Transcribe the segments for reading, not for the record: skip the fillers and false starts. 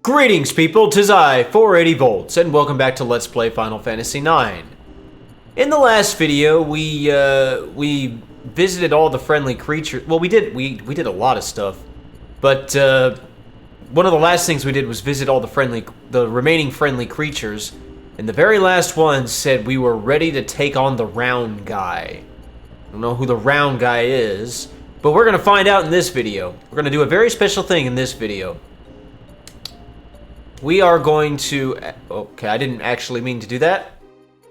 Greetings, people. 'Tis I, 480 volts, and welcome back to Let's Play Final Fantasy IX. In the last video, we visited all the friendly creatures. Well, we did a lot of stuff, but one of the last things we did was visit all the remaining friendly creatures, and the very last one said we were ready to take on the round guy. I don't know who the round guy is, but we're gonna find out in this video. We're gonna do a very special thing in this video. We are going to... Okay, I didn't actually mean to do that,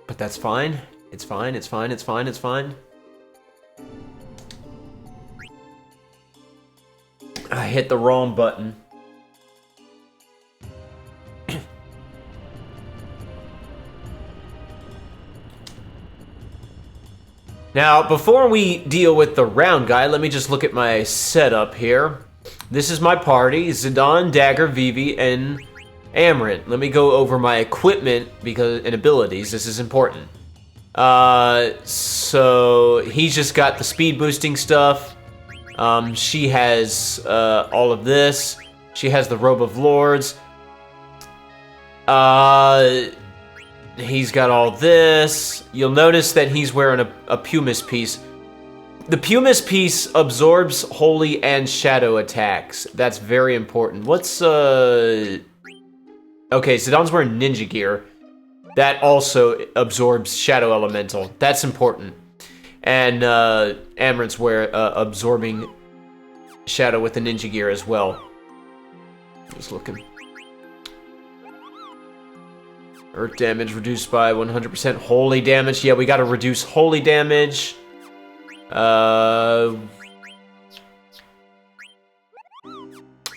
but that's fine. It's fine, it's fine, it's fine, it's fine. I hit the wrong button. Now, before we deal with the round guy, let me just look at my setup here. This is my party: Zidane, Dagger, Vivi, and Amaranth. Let me go over my equipment and abilities. This is important. So he's just got the speed boosting stuff. She has all of this. She has the Robe of Lords. He's got all this. You'll notice that he's wearing a Pumice piece. The Pumice piece absorbs holy and shadow attacks. That's very important. What's Okay, Zidane's wearing ninja gear. That also absorbs shadow elemental. That's important. And Amaranth's absorbing shadow with the ninja gear as well. Just looking. Earth damage reduced by 100%. Holy damage. Yeah, we gotta reduce holy damage.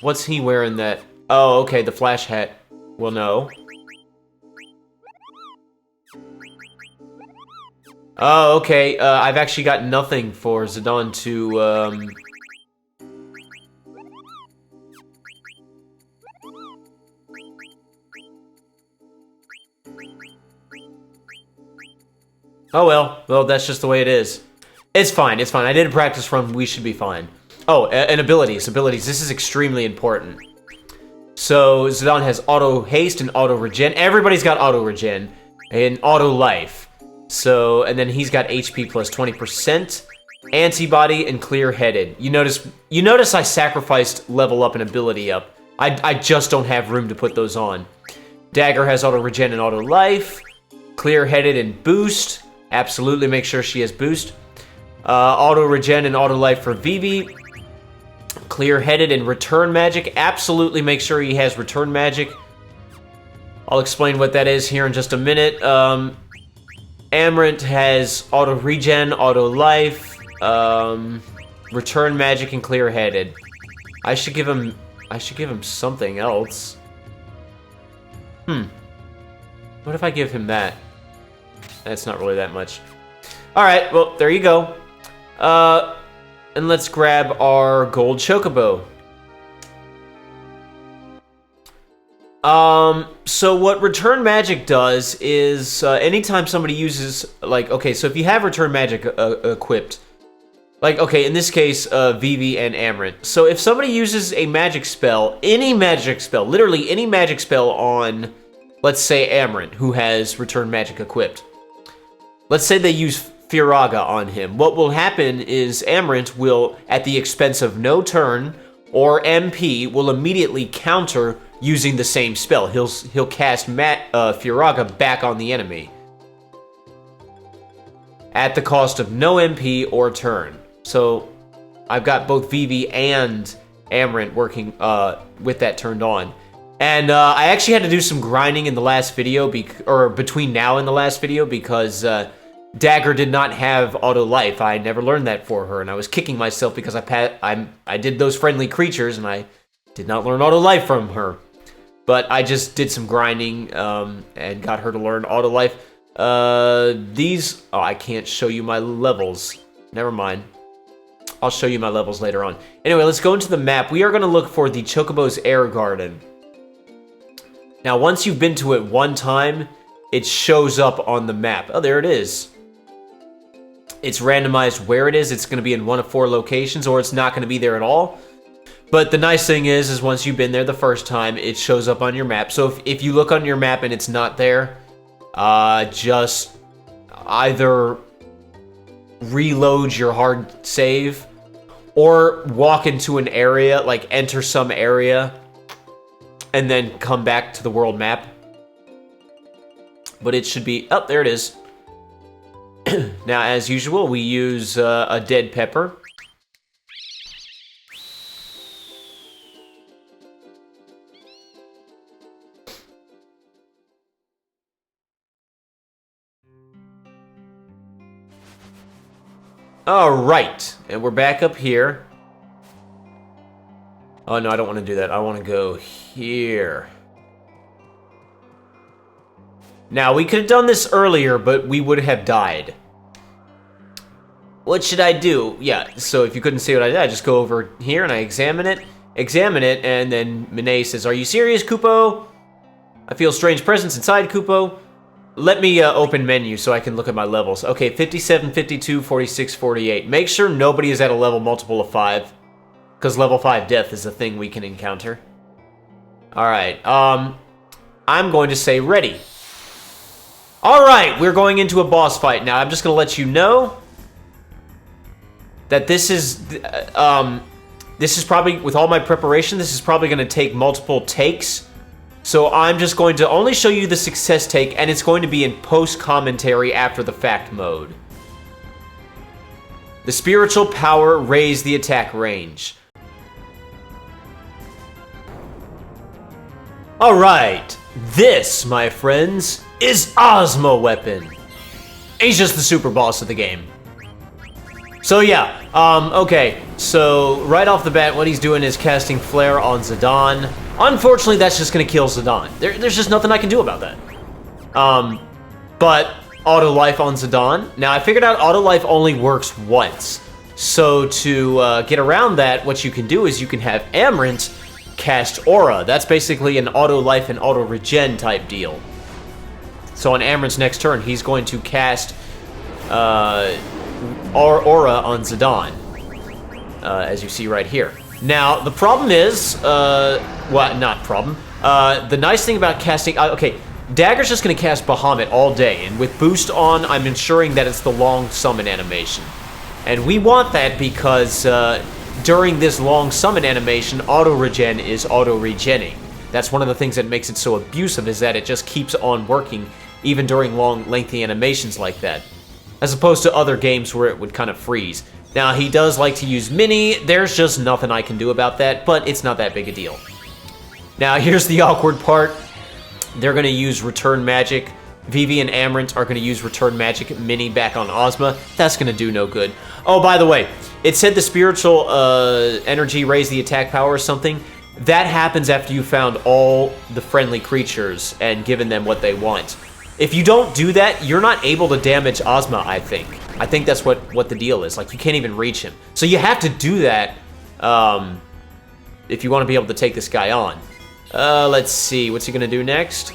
What's he wearing that? Oh, okay, the flash hat. Well, no. Oh, okay. I've actually got nothing for Zidane to, Oh, well. Well, that's just the way it is. It's fine, it's fine. I did a practice run. We should be fine. Oh, and abilities. Abilities. This is extremely important. So, Zidane has auto haste and auto regen. Everybody's got auto regen and auto life. So, and then he's got HP plus 20%, antibody, and clear-headed. You notice I sacrificed level up and ability up. I just don't have room to put those on. Dagger has auto regen and auto life, clear-headed and boost. Absolutely make sure she has boost. Auto regen and auto life for Vivi. Clear-headed and return magic. Absolutely make sure he has return magic. I'll explain what that is here in just a minute. Amaranth has auto regen, auto life, return magic, and clear-headed. I should give him something else. What if I give him that? That's not really that much. Alright, well, there you go. And let's grab our gold chocobo. So what return magic does is, anytime somebody uses, like, okay, so if you have return magic equipped, like, okay, in this case, Vivi and Amaranth. So if somebody uses a magic spell, any magic spell, literally any magic spell on, let's say, Amaranth, who has return magic equipped. Let's say they use Firaga on him. What will happen is Amaranth will, at the expense of no turn or MP, will immediately counter using the same spell. He'll cast Firaga back on the enemy at the cost of no MP or turn. So I've got both Vivi and Amaranth working with that turned on. And I actually had to do some grinding in the last video, between now and the last video, because Dagger did not have auto life. I never learned that for her, and I was kicking myself because I did those friendly creatures and I did not learn auto life from her. But I just did some grinding and got her to learn auto life. I can't show you my levels. Never mind. I'll show you my levels later on. Anyway, let's go into the map. We are going to look for the Chocobo's Air Garden. Now, once you've been to it one time, it shows up on the map. Oh, there it is. It's randomized where it is. It's going to be in one of 4 locations, or it's not going to be there at all. But the nice thing is once you've been there the first time, it shows up on your map. So if you look on your map and it's not there, just either reload your hard save or walk into an area, like enter some area, and then come back to the world map. But it should be... Oh, there it is. Now, as usual, we use a dead pepper. All right, and we're back up here. Oh, no, I don't want to do that. I want to go here. Now, we could have done this earlier, but we would have died. What should I do? Yeah, so if you couldn't see what I did, I just go over here and I examine it, and then Minay says, "Are you serious, Kupo? I feel a strange presence inside, Kupo. Let me open menu so I can look at my levels." Okay, 57, 52, 46, 48. Make sure nobody is at a level multiple of 5, because level 5 death is a thing we can encounter. Alright, I'm going to say ready. Alright, we're going into a boss fight. Now, I'm just going to let you know that this is probably, with all my preparation, this is probably going to take multiple takes. So I'm just going to only show you the success take, and it's going to be in post-commentary after the fact mode. The spiritual power raised the attack range. Alright, this, my friends, is Ozma weapon. He's just the super boss of the game. So yeah, okay, so right off the bat, what he's doing is casting Flare on Zidane. Unfortunately, that's just gonna kill Zidane. There's just nothing I can do about that. But Auto Life on Zidane. Now, I figured out Auto Life only works once. So to get around that, what you can do is you can have Amarant cast Aura. That's basically an Auto Life and Auto Regen type deal. So on Amarant's next turn, he's going to cast Aura on Zidane, as you see right here. Now, the problem is, well, not problem. The nice thing about casting, okay, Dagger's just going to cast Bahamut all day, and with Boost on, I'm ensuring that it's the long summon animation. And we want that because during this long summon animation, auto-regen is auto-regenning. That's one of the things that makes it so abusive, is that it just keeps on working even during long, lengthy animations like that, as opposed to other games where it would kind of freeze. Now, he does like to use Mini. There's just nothing I can do about that, but it's not that big a deal. Now, here's the awkward part. They're going to use Return Magic. Vivi and Amarant are going to use Return Magic Mini back on Ozma. That's going to do no good. Oh, by the way, it said the spiritual energy raised the attack power or something. That happens after you found all the friendly creatures and given them what they want. If you don't do that, you're not able to damage Ozma, I think. I think that's what the deal is. Like, you can't even reach him. So you have to do that if you want to be able to take this guy on. Let's see. What's he going to do next?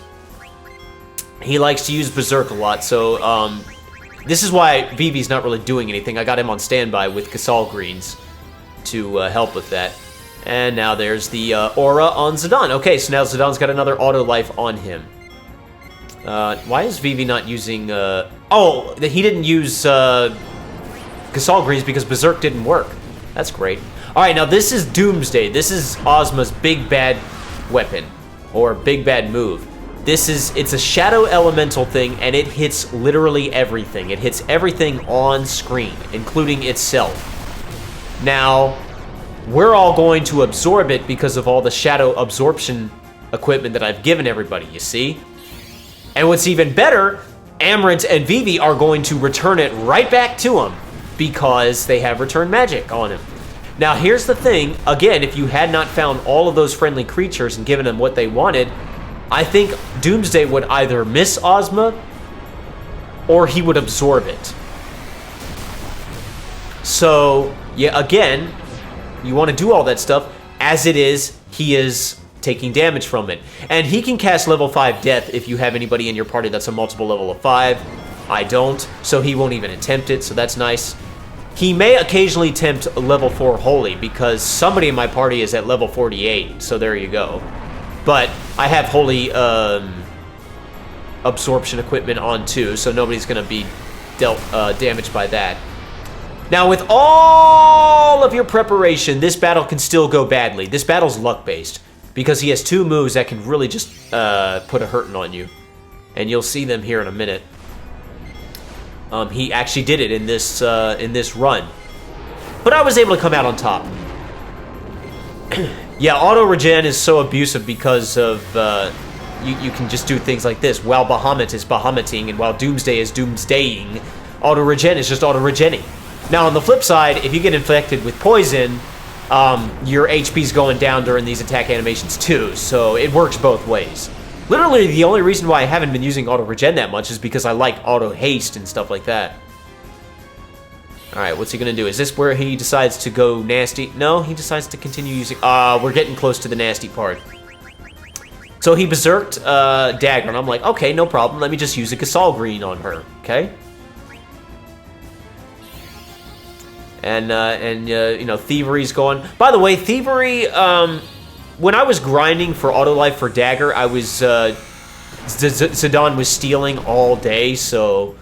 He likes to use Berserk a lot, so this is why Vivi's not really doing anything. I got him on standby with Gasol Greens to help with that. And now there's the Aura on Zidane. Okay, so now Zidane's got another Auto Life on him. Why is Vivi not using... Oh, he didn't use Gasol Greens because Berserk didn't work. That's great. Alright, now this is Doomsday. This is Ozma's big bad weapon, or big bad move. It's a Shadow Elemental thing, and it hits literally everything. It hits everything on screen, including itself. Now, we're all going to absorb it because of all the Shadow Absorption equipment that I've given everybody, you see? And what's even better, Amarant and Vivi are going to return it right back to him because they have Return Magic on him. Now, here's the thing. Again, if you had not found all of those friendly creatures and given them what they wanted, I think Doomsday would either miss Ozma or he would absorb it. So, yeah, again, you want to do all that stuff. As it is, he is taking damage from it. And he can cast level 5 Death if you have anybody in your party that's a multiple level of 5. I don't, so he won't even attempt it, so that's nice. He may occasionally tempt a level 4 Holy because somebody in my party is at level 48, so there you go. But I have Holy absorption equipment on too, so nobody's going to be dealt damaged by that. Now, with all of your preparation, this battle can still go badly. This battle's luck-based because he has 2 moves that can really just put a hurting on you. And you'll see them here in a minute. He actually did it in this run. But I was able to come out on top. Yeah, auto-regen is so abusive because of... you can just do things like this. While Bahamut is Bahamuting, and while Doomsday is Doomsdaying, auto-regen is just auto-regenning. Now, on the flip side, if you get infected with poison, your HP's going down during these attack animations too, so it works both ways. Literally, the only reason why I haven't been using auto-regen that much is because I like auto-haste and stuff like that. Alright, what's he gonna do? Is this where he decides to go nasty? No, he decides to continue using... we're getting close to the nasty part. So he berserked Dagger, and I'm like, okay, no problem. Let me just use a Gasol Green on her, okay? And you know, Thievery's going... By the way, Thievery, when I was grinding for Auto Life for Dagger, I was... Zidane was stealing all day, so...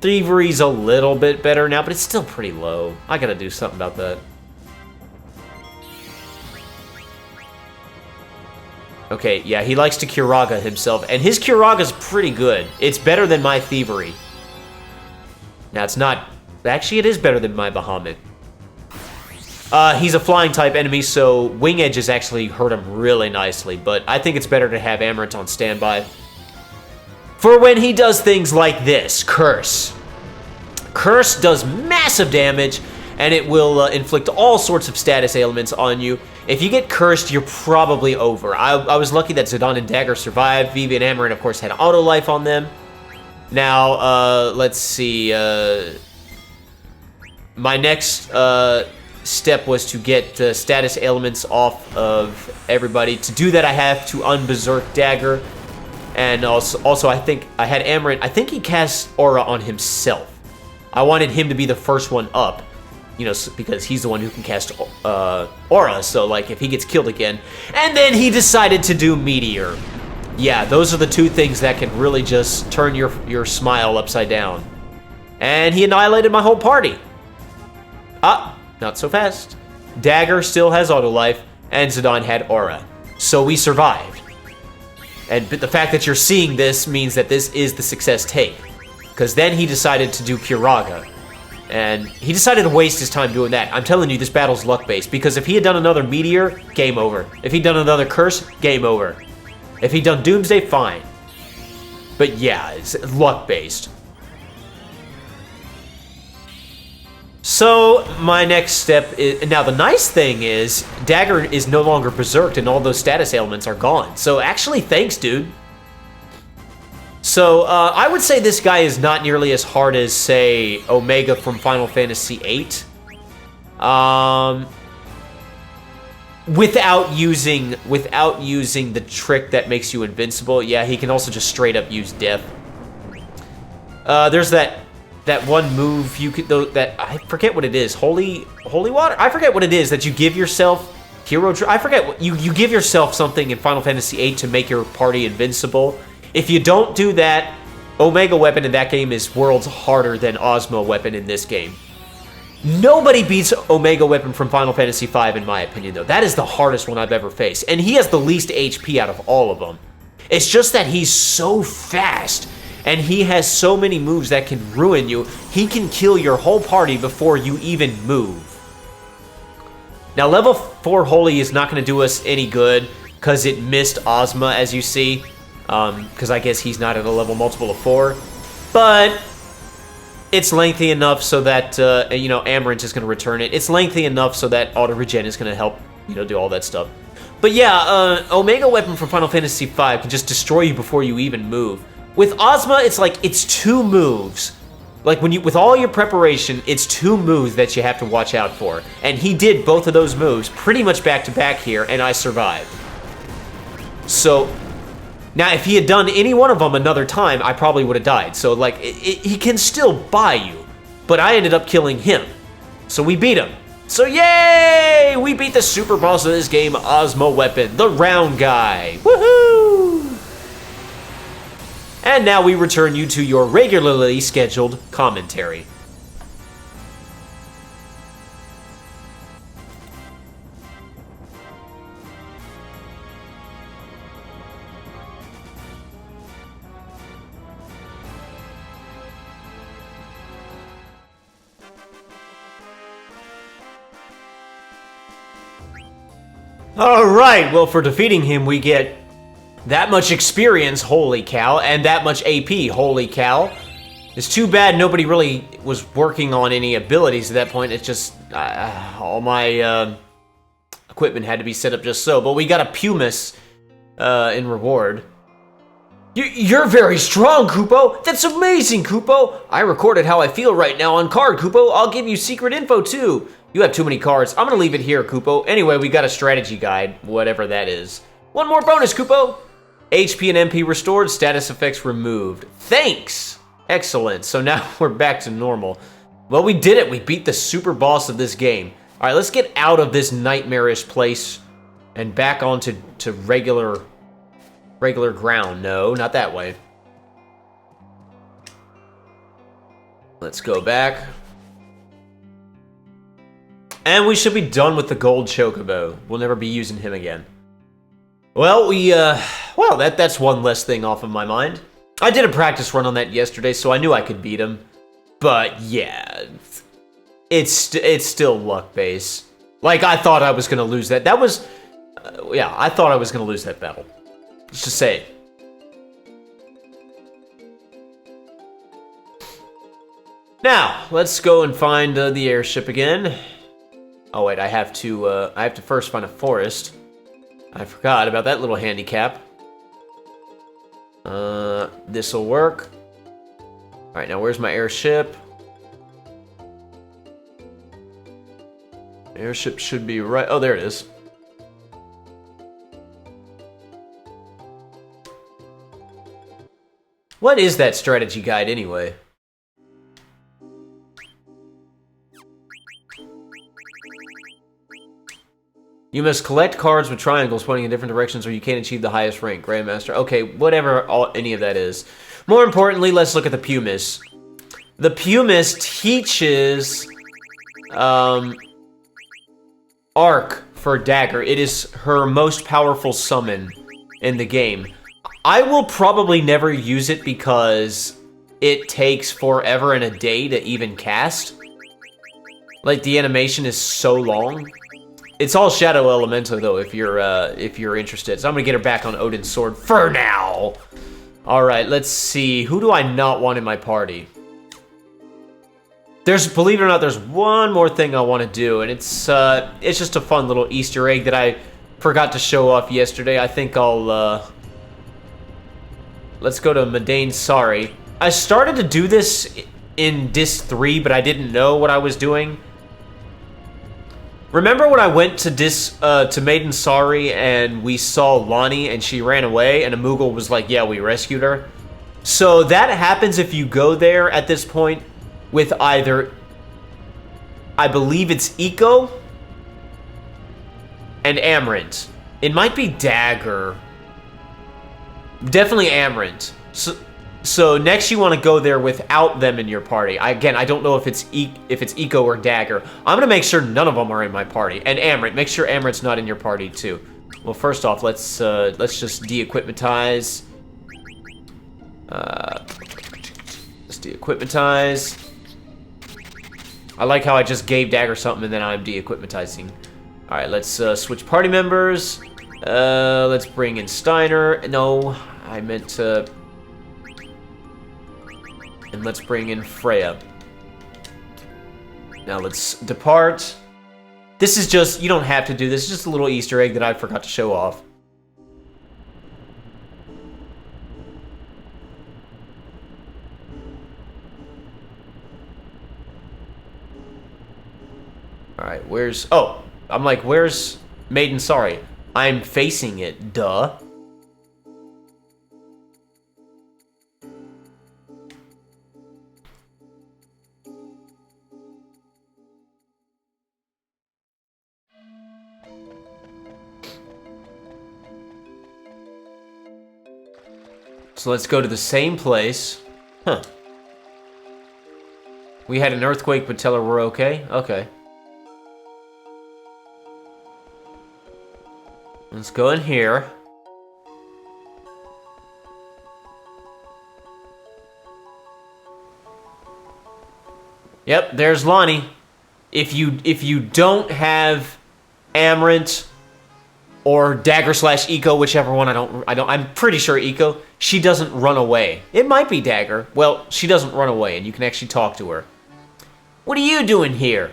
Thievery's a little bit better now, but it's still pretty low. I gotta do something about that. Okay, yeah, he likes to Curaga himself, and his Curaga's pretty good. It's better than my Thievery. Now, it's not... Actually, it is better than my Bahamut. He's a flying type enemy, so Wing Edges actually hurt him really nicely, but I think it's better to have Amarant on standby. For when he does things like this, Curse. Curse does massive damage, and it will inflict all sorts of status ailments on you. If you get cursed, you're probably over. I was lucky that Zidane and Dagger survived. Vivi and Amarant, of course, had auto life on them. Now, let's see. My next step was to get status ailments off of everybody. To do that, I have to unberserk Dagger. And also, I think I had Amarant. I think he cast Aura on himself. I wanted him to be the first one up, you know, because he's the one who can cast Aura. So, like, if he gets killed again, and then he decided to do Meteor. Yeah, those are the 2 things that can really just turn your smile upside down. And he annihilated my whole party. Not so fast. Dagger still has auto life, and Zidane had Aura. So we survived. But the fact that you're seeing this means that this is the success take. Because then he decided to do Curaga. And he decided to waste his time doing that. I'm telling you, this battle's luck-based. Because if he had done another Meteor, game over. If he'd done another Curse, game over. If he'd done Doomsday, fine. But yeah, it's luck-based. So, my next step is... Now, the nice thing is, Dagger is no longer berserked and all those status ailments are gone. So, actually, thanks, dude. So, I would say this guy is not nearly as hard as, say, Omega from Final Fantasy VIII. Without using the trick that makes you invincible. Yeah, he can also just straight up use Death. There's that one move you could, though, that I forget what it is. Holy water. I forget what it is that you give yourself. I forget what you give yourself something in Final Fantasy VIII to make your party invincible. If you don't do that, Omega weapon in that game is worlds harder than Ozma weapon in this game. Nobody beats Omega weapon from Final Fantasy V in my opinion, though. That is the hardest one I've ever faced, and he has the least HP out of all of them. It's just that he's so fast. And he has so many moves that can ruin you. He can kill your whole party before you even move. Now, level 4 Holy is not going to do us any good because it missed Ozma, as you see. Because I guess he's not at a level multiple of 4. But it's lengthy enough so that, you know, Amarant is going to return it. It's lengthy enough so that auto-regen is going to help, you know, do all that stuff. But yeah, Omega weapon from Final Fantasy V can just destroy you before you even move. With Ozma, it's like, it's 2 moves. Like, with all your preparation, it's 2 moves that you have to watch out for. And he did both of those moves pretty much back-to-back here, and I survived. So, now if he had done any one of them another time, I probably would have died. So, like, he can still buy you. But I ended up killing him. So we beat him. So yay! We beat the super boss of this game, Ozma Weapon, the round guy. Woohoo! And now we return you to your regularly scheduled commentary. Alright, well, for defeating him, we get that much experience, holy cow, and that much AP, holy cow. It's too bad nobody really was working on any abilities at that point. It's just, all my equipment had to be set up just so. But we got a Pumice in reward. You're very strong, Koopo! That's amazing, Koopo! I recorded how I feel right now on card, Koopo. I'll give you secret info, too. You have too many cards. I'm gonna leave it here, Koopo. Anyway, we got a strategy guide, whatever that is. One more bonus, Koopo! HP and MP restored, status effects removed. Thanks! Excellent, so now we're back to normal. Well, we did it. We beat the super boss of this game. All right, let's get out of this nightmarish place and back onto regular ground. No, not that way. Let's go back. And we should be done with the gold chocobo. We'll never be using him again. Well, that's one less thing off of my mind. I did a practice run on that yesterday, so I knew I could beat him. But yeah, it's still luck base. Like, I thought I was gonna lose that. That was, yeah, I thought I was gonna lose that battle. Let's just say it. Now, let's go and find the airship again. Oh wait, I have to first find a forest. I forgot about that little handicap. This'll work. All right, now where's my airship? Airship should be right. Oh, there it is. What is that strategy guide anyway? You must collect cards with triangles pointing in different directions or you can't achieve the highest rank, Grandmaster. Okay, whatever any of that is. More importantly, let's look at the Pumice. The Pumice teaches Arc for Dagger. It is her most powerful summon in the game. I will probably never use it because it takes forever and a day to even cast. Like, the animation is so long. It's all Shadow Elemental, though, if you're interested. So I'm gonna get her back on Odin's sword for now. All right, let's see. Who do I not want in my party? Believe it or not, there's one more thing I want to do, and it's just a fun little Easter egg that I forgot to show off yesterday. I think I'll let's go to Madain Sari. I started to do this in Disc 3, but I didn't know what I was doing. Remember when I went to Maiden Sari and we saw Lonnie and she ran away and Amoogle was like, yeah, we rescued her? So that happens if you go there at this point with either, I believe it's Eco and Amarant. It might be Dagger. Definitely Amarant. So next you want to go there without them in your party. Again, I don't know if it's Eco or Dagger. I'm gonna make sure none of them are in my party. And Amarant, make sure Amarant's not in your party too. Well, first off, let's just de-equipmentize. Let's de-equipmentize. I like how I just gave Dagger something and then I'm de-equipmentizing. All right, let's switch party members. Let's bring in Steiner. No, I meant to. And let's bring in Freya. Now let's depart. This is just, you don't have to do this. It's just a little Easter egg that I forgot to show off. Alright, where's... Oh, I'm like, where's Maiden Sari? I'm facing it, duh. So let's go to the same place. Huh. We had an earthquake, but tell her we're okay? Okay. Let's go in here. Yep, there's Lonnie. If you don't have Amarant or Dagger / Eco, whichever one, I'm pretty sure Eco, she doesn't run away. It might be Dagger. Well, she doesn't run away, and you can actually talk to her. What are you doing here?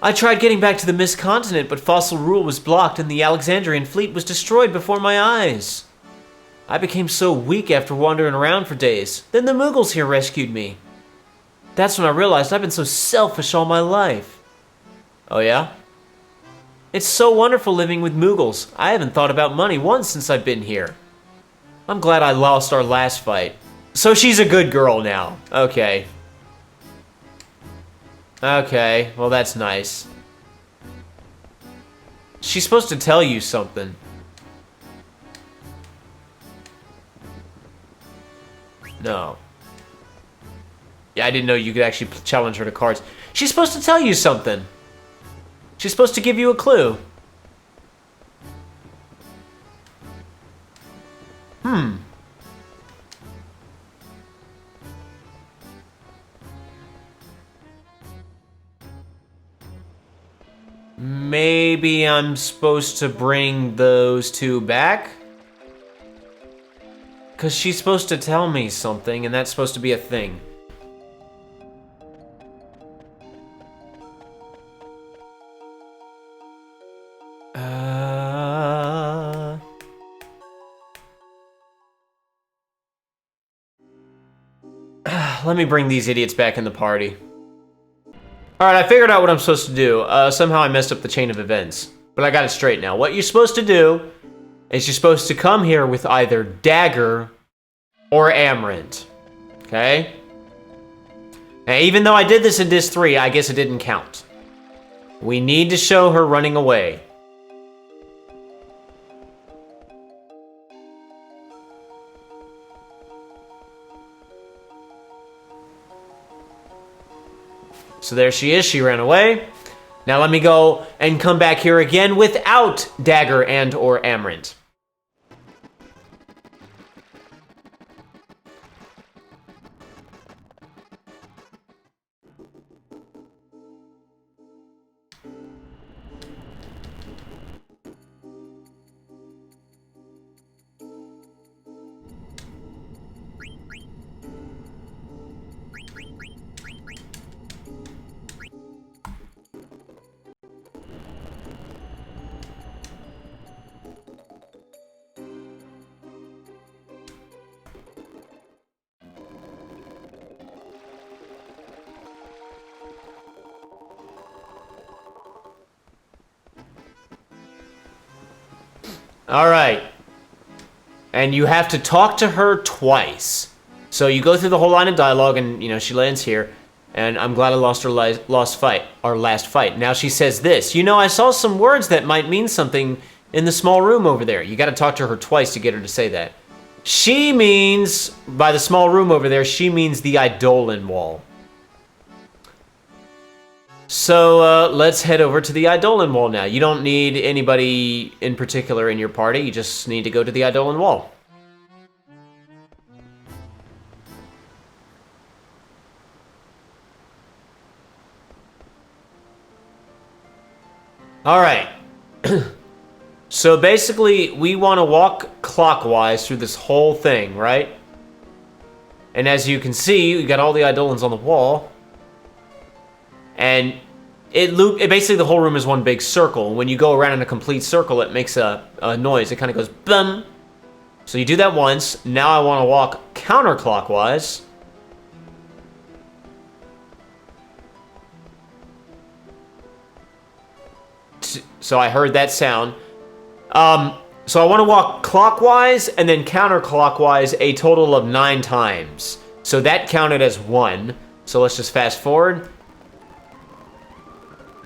I tried getting back to the Mist Continent, but Fossil Rule was blocked and the Alexandrian fleet was destroyed before my eyes. I became so weak after wandering around for days. Then the Muggles here rescued me. That's when I realized I've been so selfish all my life. Oh yeah? It's so wonderful living with Muggles. I haven't thought about money once since I've been here. I'm glad I lost our last fight. So she's a good girl now. Okay. Okay, well that's nice. She's supposed to tell you something. No. Yeah, I didn't know you could actually challenge her to cards. She's supposed to tell you something. She's supposed to give you a clue. Maybe I'm supposed to bring those two back? Because she's supposed to tell me something, and that's supposed to be a thing. Let me bring these idiots back in the party. Alright, I figured out what I'm supposed to do. Somehow I messed up the chain of events. But I got it straight now. What you're supposed to do is you're supposed to come here with either Dagger or Amarant. Okay? Now, even though I did this in Disc 3, I guess it didn't count. We need to show her running away. So there she is, she ran away. Now let me go and come back here again without Dagger and or Amarant. Alright. And you have to talk to her twice. So you go through the whole line of dialogue and, you know, she lands here. And I'm glad I lost our last fight. Now she says this. You know, I saw some words that might mean something in the small room over there. You gotta talk to her twice to get her to say that. She means, by the small room over there, she means the Eidolon Wall. So, let's head over to the Eidolon Wall now. You don't need anybody in particular in your party. You just need to go to the Eidolon Wall. Alright. So basically, we want to walk clockwise through this whole thing, right? And as you can see, we got all the Eidolons on the wall. And it basically the whole room is one big circle. When you go around in a complete circle, it makes a noise. It kind of goes bum. So you do that once. Now I want to walk counterclockwise. So I heard that sound. So I want to walk clockwise and then counterclockwise a total of 9 times. So that counted as 1. So let's just fast forward.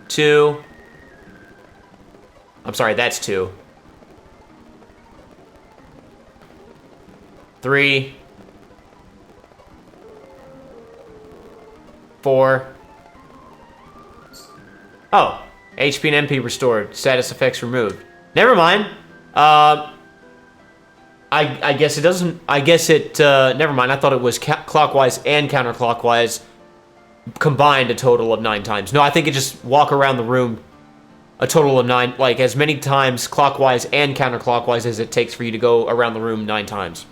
2. I'm sorry, that's 2. 3, 4. Oh, HP and MP restored. Status effects removed. Never mind. I guess it doesn't. I guess it. Never mind. I thought it was clockwise and counterclockwise combined a total of 9 times. No, I think it just walk around the room a total of 9, like as many times clockwise and counterclockwise as it takes for you to go around the room 9 times.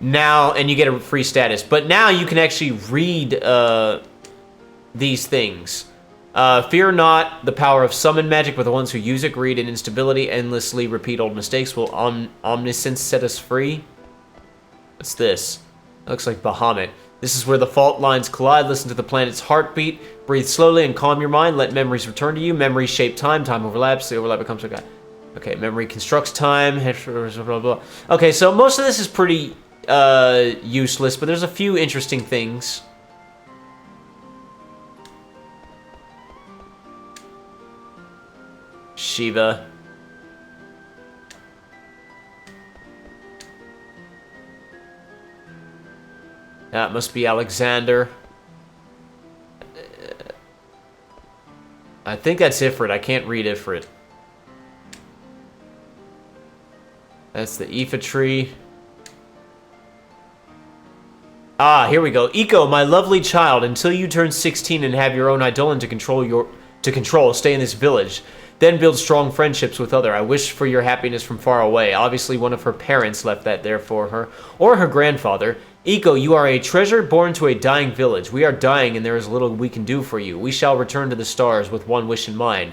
Now, and you get a free status. But now you can actually read these things. Fear not the power of summon magic, but the ones who use it, greed and instability, endlessly repeat old mistakes, will omniscience set us free. What's this? It looks like Bahamut. This is where the fault lines collide. Listen to the planet's heartbeat. Breathe slowly and calm your mind. Let memories return to you. Memories shape time. Time overlaps. The overlap becomes a guide. Okay, memory constructs time. Blah, blah, blah. Okay, so most of this is pretty useless, but there's a few interesting things. Shiva. That must be Alexander. I think that's Ifrit. I can't read Ifrit. That's the Aoife tree. Ah, here we go. Eco, my lovely child, until you turn 16 and have your own Eidolon to control, stay in this village. Then build strong friendships with other. I wish for your happiness from far away. Obviously, one of her parents left that there for her, or her grandfather. Eco, you are a treasure born to a dying village. We are dying, and there is little we can do for you. We shall return to the stars with one wish in mind.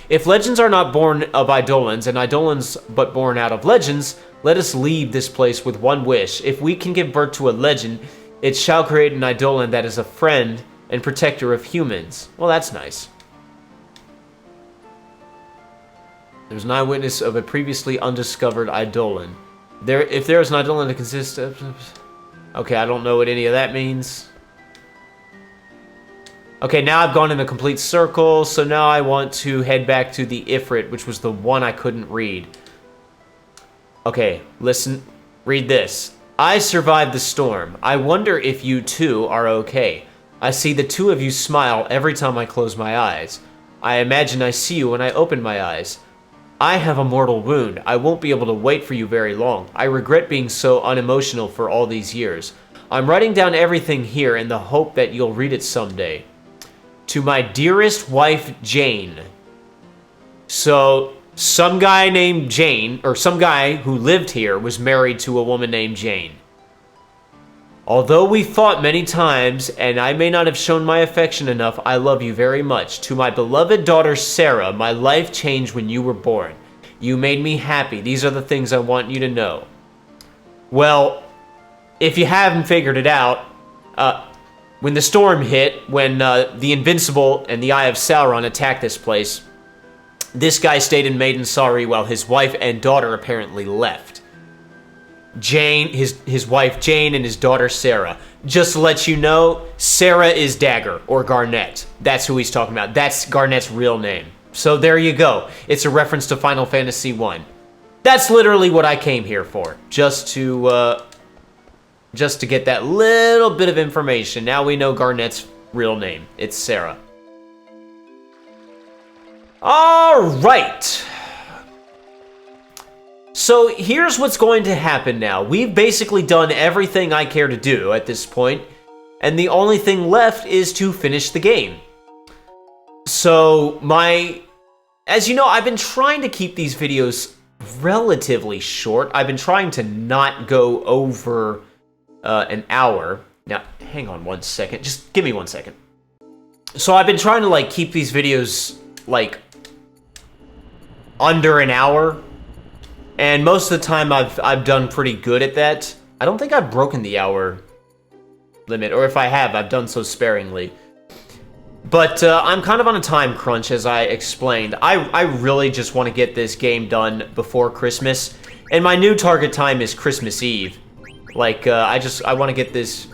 If legends are not born of Eidolons, and Eidolons but born out of legends, let us leave this place with one wish. If we can give birth to a legend, it shall create an Eidolon that is a friend and protector of humans. Well, that's nice. There's an eyewitness of a previously undiscovered Eidolon. If there is an Eidolon that consists of... Okay, I don't know what any of that means. Okay, now I've gone in a complete circle, so now I want to head back to the Ifrit, which was the one I couldn't read. Okay, listen. Read this. I survived the storm. I wonder if you too are okay. I see the two of you smile every time I close my eyes. I imagine I see you when I open my eyes. I have a mortal wound. I won't be able to wait for you very long. I regret being so unemotional for all these years. I'm writing down everything here in the hope that you'll read it someday. To my dearest wife, Jane. So, some guy named Jane, or some guy who lived here, was married to a woman named Jane. Although we fought many times, and I may not have shown my affection enough, I love you very much. To my beloved daughter, Sarah, my life changed when you were born. You made me happy. These are the things I want you to know. Well, if you haven't figured it out, when the storm hit, when the Invincible and the Eye of Sauron attacked this place, this guy stayed in Maiden Sorry while his wife and daughter apparently left. Jane, his wife Jane, and his daughter Sarah. Just to let you know, Sarah is Dagger, or Garnet. That's who he's talking about. That's Garnet's real name. So there you go. It's a reference to Final Fantasy 1. That's literally what I came here for. Just to get that little bit of information. Now we know Garnet's real name. It's Sarah. Alright. So here's what's going to happen now. We've basically done everything I care to do at this point, and the only thing left is to finish the game. So as you know, I've been trying to keep these videos relatively short. I've been trying to not go over an hour. Now, hang on one second. Just give me 1 second. So I've been trying to keep these videos under an hour. And most of the time, I've done pretty good at that. I don't think I've broken the hour limit, or if I have, I've done so sparingly. But I'm kind of on a time crunch, as I explained. I really just want to get this game done before Christmas, and my new target time is Christmas Eve. I want to get this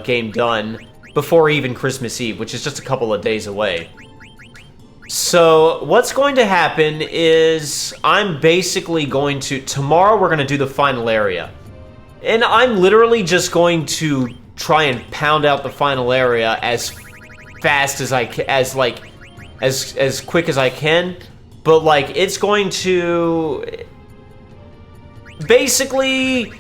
game done before even Christmas Eve, which is just a couple of days away. So what's going to happen is I'm basically going to... Tomorrow we're going to do the final area. And I'm literally just going to try and pound out the final area as fast as I can, as quick as I can. But like, it's going to... Basically,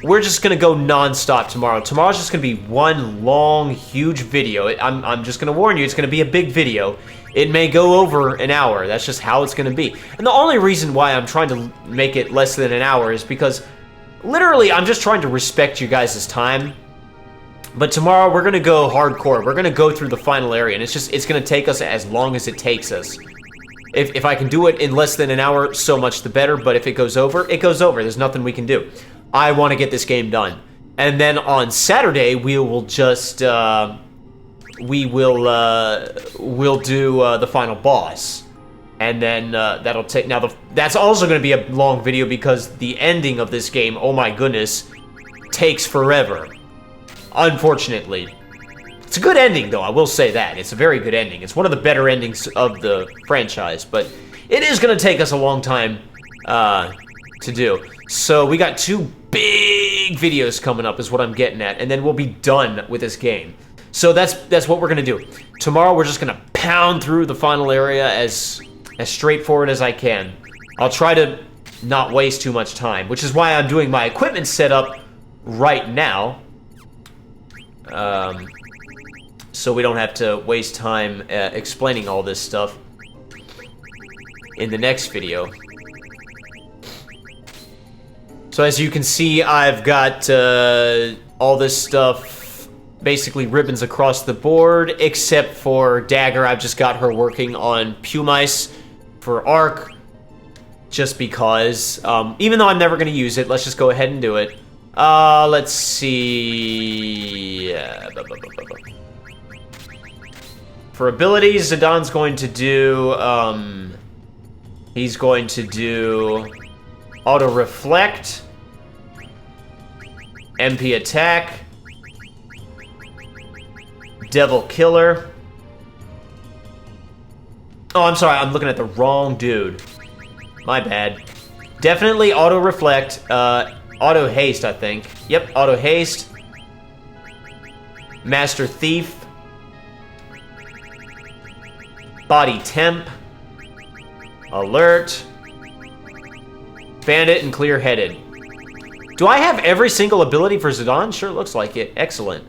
we're just gonna go non-stop tomorrow. Tomorrow's just gonna be one long, huge video. I'm just gonna warn you, it's gonna be a big video. It may go over an hour. That's just how it's gonna be. And the only reason why I'm trying to make it less than an hour is because literally I'm just trying to respect you guys' time. But tomorrow we're gonna go hardcore. We're gonna go through the final area, and it's gonna take us as long as it takes us. If I can do it in less than an hour, so much the better. But if it goes over, it goes over. There's nothing we can do. I want to get this game done. And then on Saturday, we will just, we'll do the final boss. And then that'll take, now that's also going to be a long video because the ending of this game, oh my goodness, takes forever. Unfortunately. It's a good ending though, I will say that. It's a very good ending. It's one of the better endings of the franchise, but it is going to take us a long time to do. So we got 2 big videos coming up is what I'm getting at, and then we'll be done with this game. So that's what we're gonna do. Tomorrow we're just gonna pound through the final area as straightforward as I can. I'll try to not waste too much time, which is why I'm doing my equipment setup right now. So we don't have to waste time explaining all this stuff in the next video. So as you can see, I've got all this stuff, basically ribbons across the board, except for Dagger. I've just got her working on Pumice for Arc, just because. Even though I'm never going to use it, let's just go ahead and do it. Let's see. For abilities, Zidon's going to do, he's going to do Auto Reflect, MP Attack, Devil Killer. Oh, I'm sorry, I'm looking at the wrong dude. My bad. Definitely Auto Reflect, Auto Haste, I think. Yep, Auto Haste. Master Thief. Body Temp. Alert. Bandit and Clear-Headed. Do I have every single ability for Zidane? Sure looks like it. Excellent.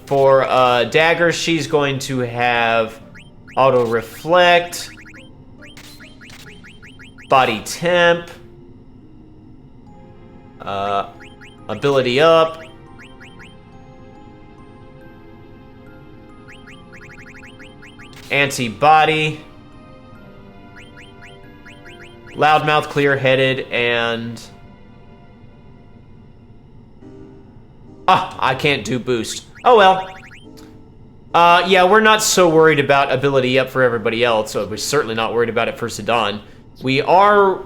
For Dagger, she's going to have Auto Reflect. Body Temp. Ability Up. Antibody. Loudmouth, Clear-Headed, and... I can't do boost. Oh well. Yeah, we're not so worried about ability up for everybody else, so we're certainly not worried about it for Zidane. We are...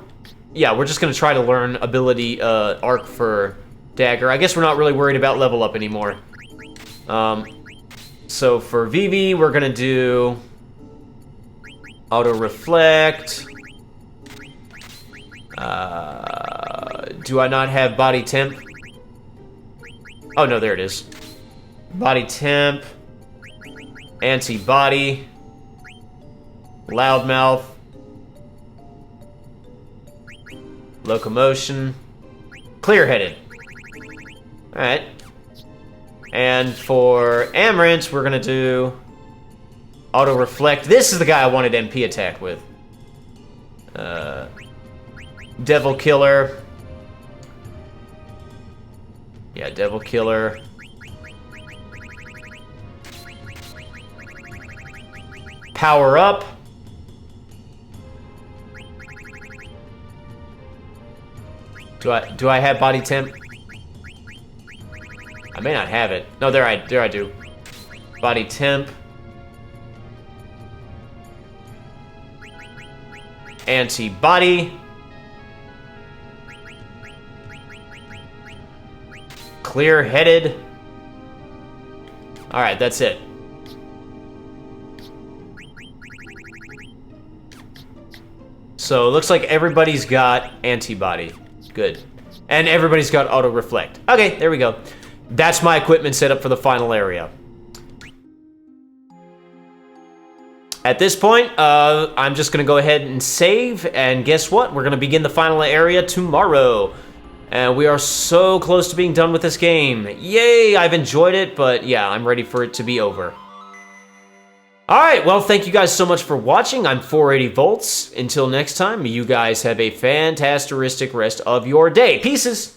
Yeah, we're just gonna try to learn ability arc for Dagger. I guess we're not really worried about level up anymore. So for Vivi, we're gonna do... Auto Reflect... do I not have Body Temp? Oh, no, there it is. Body Temp. Antibody. Loudmouth. Locomotion. Clear-Headed. Alright. And for Amaranth, we're gonna do... Auto Reflect. This is the guy I wanted MP attack with. Devil Killer. Yeah, Devil Killer. Power Up. Do I have Body Temp? I may not have it. No, there I do. Body Temp. Antibody. Clear-Headed. Alright, that's it. So it looks like everybody's got antibody. Good. And everybody's got auto-reflect. Okay, there we go. That's my equipment setup for the final area. At this point, I'm just going to go ahead and save, and guess what? We're going to begin the final area tomorrow. And we are so close to being done with this game. Yay, I've enjoyed it, but yeah, I'm ready for it to be over. Alright, well, thank you guys so much for watching. I'm 480 volts. Until next time, you guys have a fantastic rest of your day. Pieces!